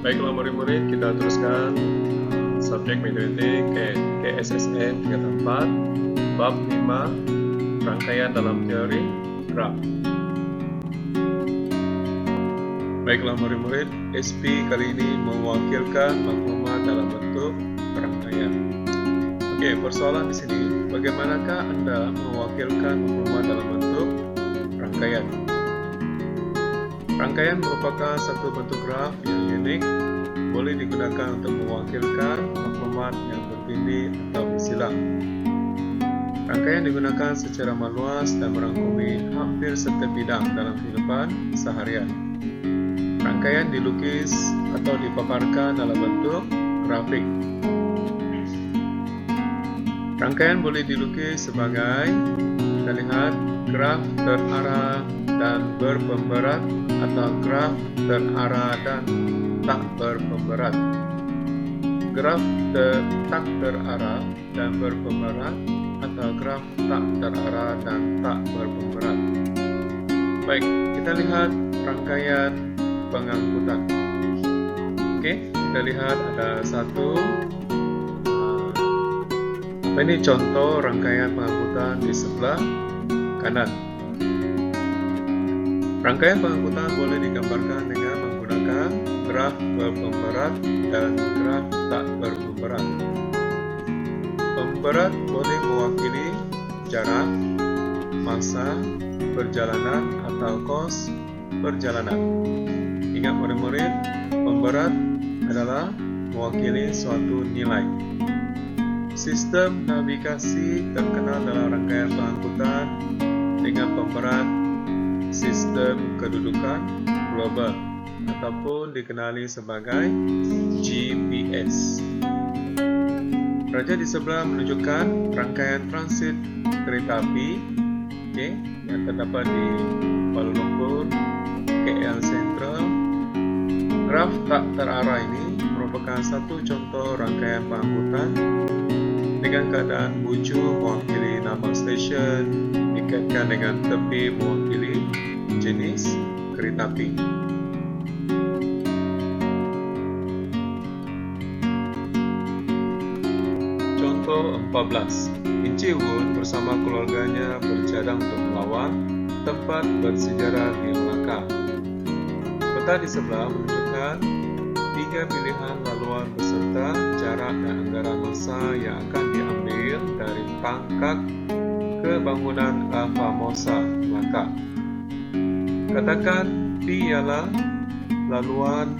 Baiklah murid-murid, kita teruskan subjek matematik KSSN tingkatan 4 bab 5 rangkaian dalam teori graf. Baiklah murid-murid, SP kali ini mewakilkan maklumat dalam bentuk rangkaian. Oke, persoalan di sini, bagaimanakah Anda mewakilkan maklumat dalam bentuk rangkaian? Rangkaian merupakan satu bentuk graf yang unik, boleh digunakan untuk mewakilkan maklumat yang bertindih atau bersilang. Rangkaian digunakan secara meluas dan merangkumi hampir setiap bidang dalam kehidupan seharian. Rangkaian dilukis atau dipaparkan dalam bentuk grafik. Rangkaian boleh dilukis sebagai, kita lihat, graf terarah dan berpemberat atau graf terarah dan tak berpemberat. Graf tak terarah dan berpemberat atau graf tak terarah dan tak berpemberat. Baik, kita lihat rangkaian pengangkutan. Oke, kita lihat ada satu. Ini contoh rangkaian pengangkutan di sebelah kanan. Rangkaian pengangkutan boleh digambarkan dengan menggunakan graf berpemberat dan graf tak berpemberat. Pemberat boleh mewakili jarak, masa, perjalanan atau kos perjalanan. Ingat murid-murid, pemberat adalah mewakili suatu nilai. Sistem navigasi terkenal dalam rangkaian pengangkutan dengan pemberat sistem kedudukan global ataupun dikenali sebagai GPS. Raja di sebelah menunjukkan rangkaian transit kereta api yang terdapat di Kuala Lumpur, KL Sentral. Graf tak terarah ini merupakan satu contoh rangkaian pengangkutan dengan keadaan buju mewakili nama stesen, dikaitkan dengan tepi mewakili jenis kereta api. Contoh 14. In Ji Hoon bersama keluarganya bercadang untuk melawan tempat bersejarah di Melaka. Peta di sebelah menunjukkan 3 pilihan laluan beserta jarak dan anggaran masa yang akan diambil dari Tangkak ke bangunan La Famosa, Melaka. Katakan P ialah laluan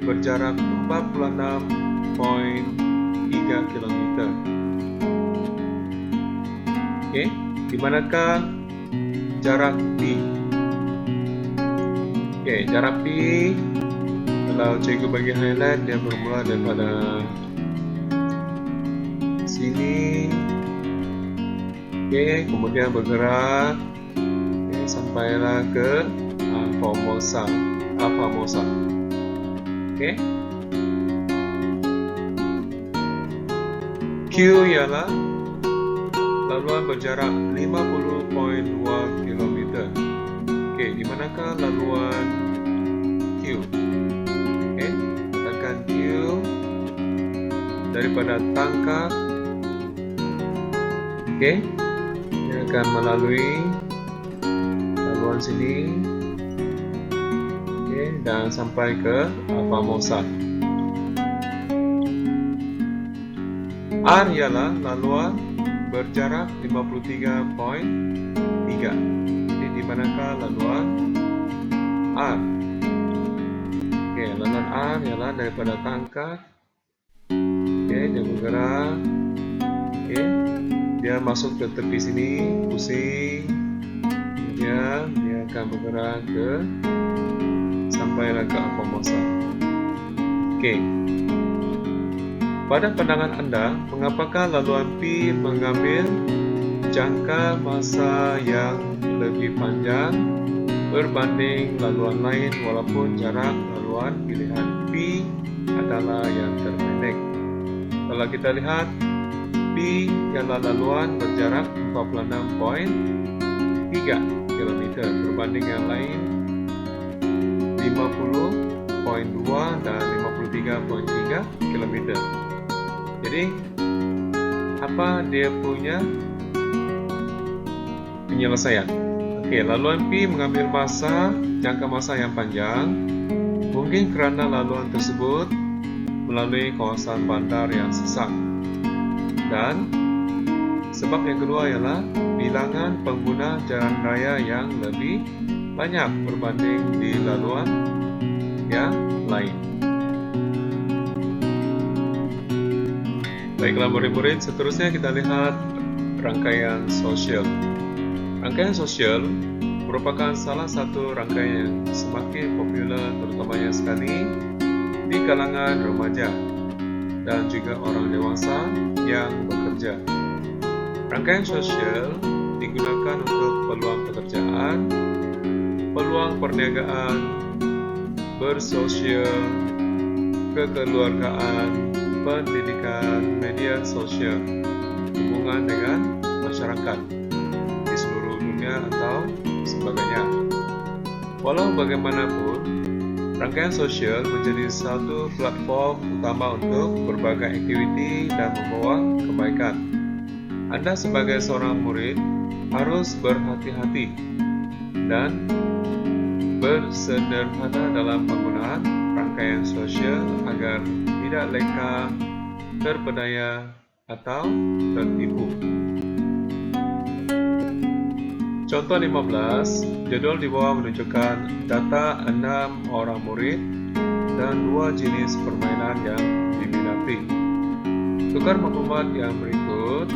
berjarak 46.3 km. Di manakah jarak P? Jarak P, kalau cikgu bagi highlight, dia bermula daripada sini, kemudian bergerak sampailah ke Famosa. Q ialah laluan berjarak 50.2 km. Di manakah laluan Q? Katakan Q daripada Tangkak. Dia akan melalui laluan sini, dan sampai ke Famosa. R ialah laluan berjarak 53.3. Di manakah laluan R? Laluan R ialah daripada Tangkak. Dia bergerak. Dia masuk ke tepi sini, pusing. Kemudian dia akan bergerak ke sampailah ke Famosa. Pada pandangan Anda, mengapakah laluan P mengambil jangka masa yang lebih panjang berbanding laluan lain walaupun jarak laluan pilihan P adalah yang terpendek? Kalau kita lihat, P ialah laluan berjarak 46.3 km berbanding yang lain 50.3 53.2 dan 53.3 km. Jadi apa dia punya penyelesaian? Oke, laluan P mengambil jangka masa yang panjang, mungkin karena laluan tersebut melalui kawasan bandar yang sesak. Dan sebab yang kedua ialah bilangan pengguna jalan raya yang lebih banyak berbanding di laluan yang lain. Baiklah murid-murid, seterusnya kita lihat rangkaian sosial. Rangkaian sosial merupakan salah satu rangkaian yang semakin populer terutamanya sekali di kalangan remaja dan juga orang dewasa yang bekerja. Rangkaian sosial digunakan untuk peluang pekerjaan, peluang perniagaan, bersosial, kekeluargaan, pendidikan, media sosial, hubungan dengan masyarakat di seluruh dunia atau sebagainya. Walau bagaimanapun, rangkaian sosial menjadi satu platform utama untuk berbagai aktiviti dan membawa kebaikan. Anda sebagai seorang murid harus berhati-hati dan bersederhana dalam penggunaan rangkaian sosial agar tidak leka, terpedaya, atau tertipu. Contoh 15, judul di bawah menunjukkan data 6 orang murid dan 2 jenis permainan yang diminati. Tukar maklumat yang berikut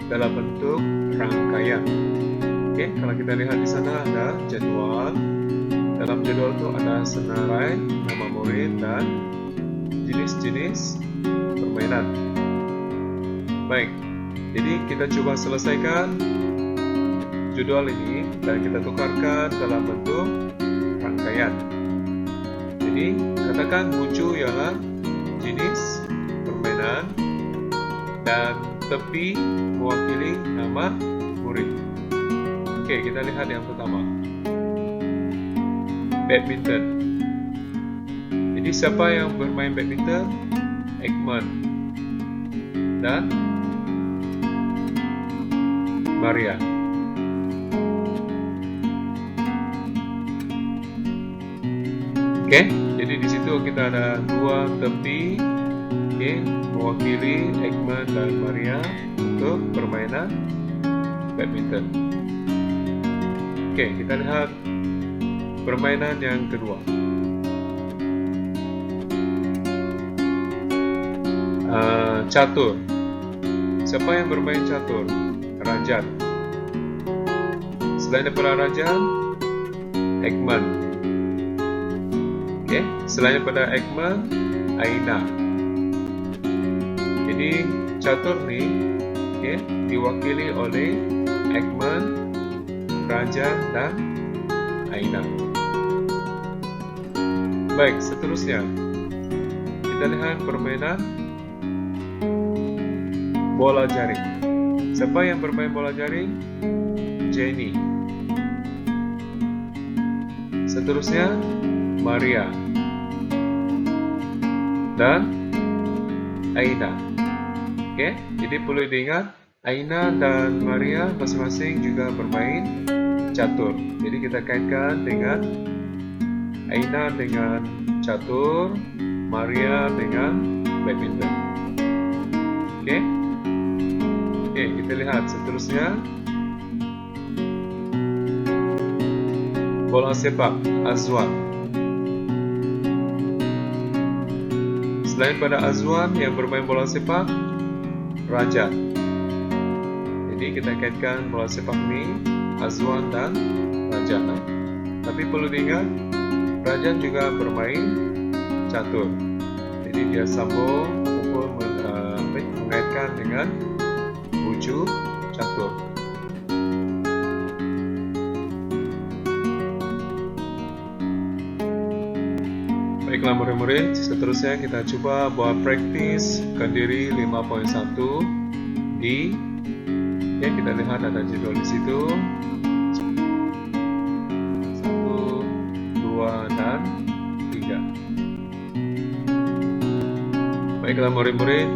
dalam bentuk rangkaian. Oke, kalau kita lihat di sana ada jadwal. Dalam jadwal itu ada senarai nama murid dan jenis-jenis permainan. Baik, jadi kita coba selesaikan jadwal ini dan kita tukarkan dalam bentuk rangkaian. Jadi katakan bucu ialah jenis permainan dan tepi mewakili nama murid. Oke, kita lihat yang pertama. Badminton. Jadi siapa yang bermain badminton? Ekman dan Maria. Oke, jadi di situ kita ada 2 tepi, mewakili Ekman dan Maria untuk permainan badminton. Oke, kita lihat permainan yang kedua. Catur. Siapa yang bermain catur? Rajan. Selain daripada Rajan, Ekman. Oke, selain daripada Ekman, Aina. Jadi catur nih, diwakili oleh Ekman, Rajan, dan Aina. Baik, seterusnya kita lihat permainan bola jaring. Siapa yang bermain bola jaring? Jenny. Seterusnya Maria dan Aina. Oke, jadi perlu diingat Aina dan Maria masing-masing juga bermain catur. Jadi kita kaitkan dengan Aina dengan catur, Maria dengan badminton. Oke, kita lihat seterusnya. Bola sepak, Azwan. Selain pada Azwan yang bermain bola sepak, Rajan. Jadi kita kaitkan bola sepak ini Azwan dan Rajan. Tapi perlu diingat, Rajan juga bermain catur. Jadi dia sambung ataupun mengaitkan dengan bucu catur. Baiklah murid-murid, seterusnya kita coba buat praktis Kendiri 5.1 di kita lihat ada judul di situ 1, 2 dan Baiklah murid-murid,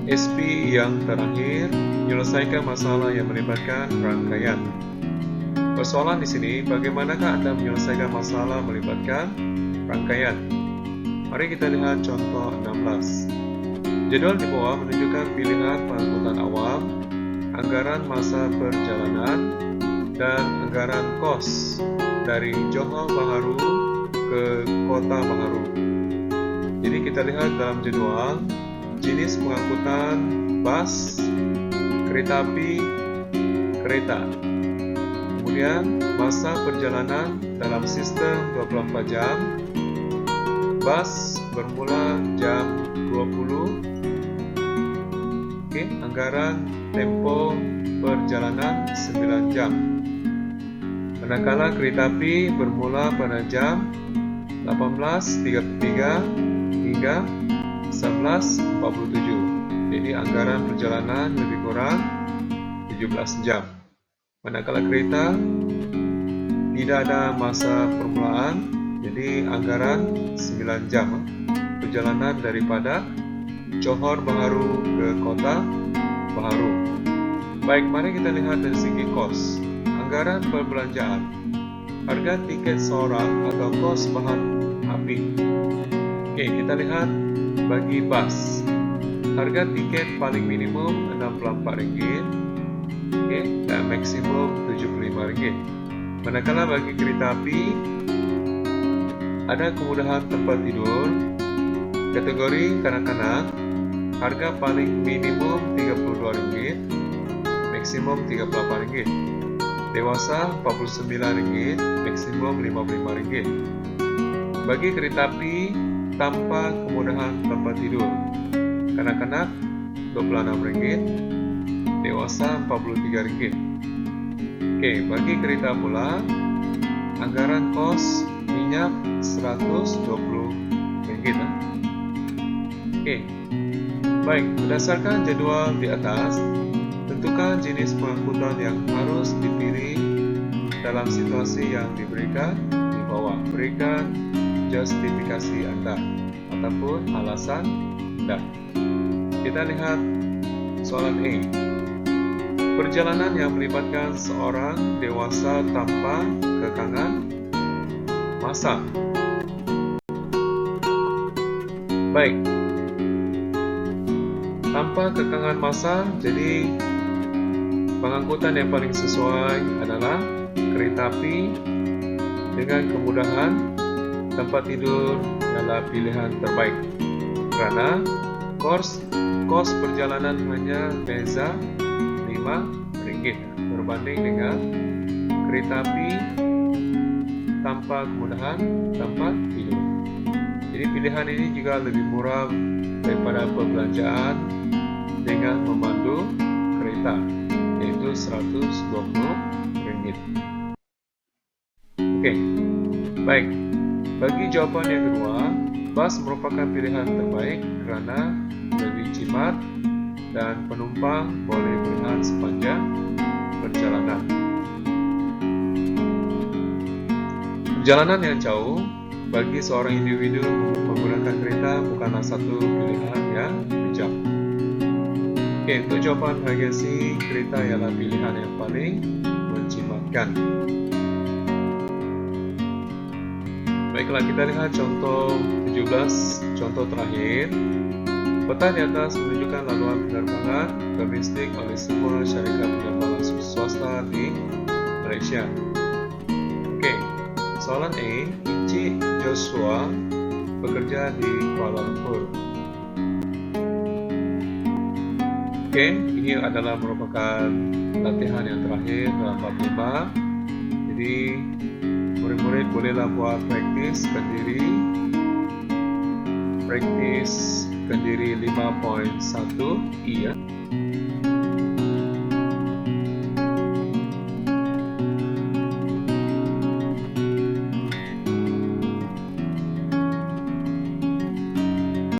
SP yang terakhir, menyelesaikan masalah yang melibatkan rangkaian. Persoalan di sini, bagaimanakah Anda menyelesaikan masalah melibatkan rangkaian? Mari kita lihat contoh 16. Jadwal di bawah menunjukkan pilihan pengangkutan awam, anggaran masa perjalanan, dan anggaran kos dari Johor Bahru ke Kota Bahru. Jadi kita lihat dalam jadwal, jenis pengangkutan bus, kereta api, kereta. Kemudian masa perjalanan dalam sistem 24 jam, bus bermula jam 20. Anggaran tempo perjalanan 9 jam. Manakala kereta api bermula pada jam 18.33 hingga 11.47. Jadi anggaran perjalanan lebih kurang 17 jam. Manakala kereta tidak ada masa permulaan, jadi anggaran 9 jam perjalanan daripada Johor Bahru ke Kota Bahru. Baik, mari kita lihat dari segi kos. Anggaran perbelanjaan, harga tiket seorang atau kos bahan api. Kita lihat bagi bus, harga tiket paling minimum Rp64, dan maksimum Rp75. Manakala bagi kereta api, ada kemudahan tempat tidur. Kategori kanak-kanak, harga paling minimum Rp32, maksimum Rp38. Dewasa Rp49, maksimum Rp55. Bagi kereta api tanpa kemudahan tempat tidur, kanak-kanak Rp26, dewasa Rp43. Bagi kereta pula, anggaran kos minyak Rp120. Baik, berdasarkan jadwal di atas, tentukan jenis pengangkutan yang harus dipilih dalam situasi yang diberikan di bawah. Berikan justifikasi Anda ataupun alasan Anda. Kita lihat soalan A. Perjalanan yang melibatkan seorang dewasa tanpa kekangan masa. Baik, tanpa kekangan masa, jadi pengangkutan yang paling sesuai adalah kereta api dengan kemudahan tempat tidur adalah pilihan terbaik, karena kos perjalanan hanya beza Rp5 berbanding dengan kereta api tanpa kemudahan tempat tidur. Jadi pilihan ini juga lebih murah daripada perbelanjaan dengan memandu kereta, yaitu Rp120. Baik. Bagi jawaban yang kedua, bus merupakan pilihan terbaik karena lebih jimat dan penumpang boleh berehat sepanjang perjalanan. Perjalanan yang jauh bagi seorang individu menggunakan kereta bukanlah satu pilihan yang bijak. Untuk jawaban bagian C, kereta ialah pilihan yang paling menjimatkan. Baiklah, kita lihat contoh 17, contoh terakhir. Peta di atas menunjukkan laluan penerbangan domestik oleh semua syarikat penerbangan swasta di Malaysia. Soalan A, Encik Joshua bekerja di Kuala Lumpur. Ini adalah merupakan latihan yang terakhir dalam bab 5. Jadi murid-murid bolehlah buat praktis kendiri 5.1 ya.